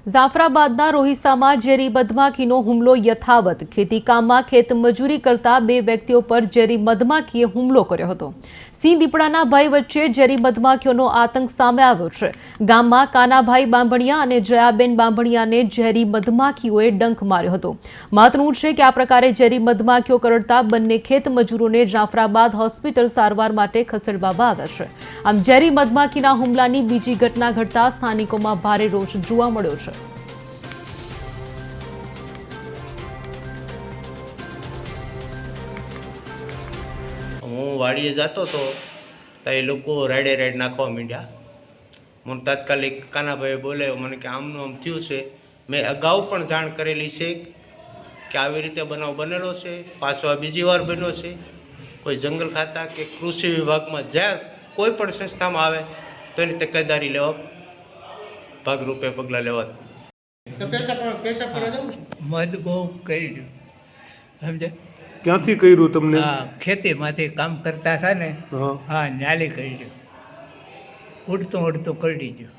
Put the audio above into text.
જાફરાબાદના રોહિસામાં ઝેરી મધમાખીનો હુમલો યથાવત। ખેતીકામમાં ખેતમજૂરી કરતા બે વ્યક્તિઓ પર ઝેરી મધમાખીએ હુમલો કર્યો હતો। સિંહ દીપડાના ભય વચ્ચે ઝેરી મધમાખીઓનો આતંક સામે આવ્યો છે। ગામમાં કાનાભાઈ બાંભણિયા અને જયાબેન બાંભણિયાને ઝેરી મધમાખીઓએ ડંખ માર્યો હતો। મહત્વનું છે કે આ પ્રકારે ઝેરી મધમાખીઓ કરડતા બંને ખેતમજૂરોને જાફરાબાદ હોસ્પિટલ સારવાર માટે ખસેડવામાં આવ્યા છે। આમ ઝેરી મધમાખીના હુમલાની બીજી ઘટના ઘટતા સ્થાનિકોમાં ભારે રોષ જોવા મળ્યો છે। હું વાડીએ જતો હતો તો એ લોકો રાઈડ નાખવા માંડ્યા। મને તાત્કાલિક કાનાભાઈએ બોલાવ્યો, મને કે આમનું આમ થયું છે। મેં અગાઉ પણ જાણ કરેલી છે કે આવી રીતે બનાવ બનેલો છે, પાછો આ બીજી વાર બન્યો છે। કોઈ જંગલ ખાતા કે કૃષિ વિભાગમાં જ્યાં કોઈ પણ સંસ્થામાં આવે તો એની તકેદારી લેવા ભાગરૂપે પગલાં લેવા। મધ બહુ કર્યું, સમજે? ક્યાંથી કર્યું તમને? હા, ખેતીમાંથી કામ કરતા હતા ને, હા, ન્યાલી કર્યું, ઉડતું કરડી ગયું।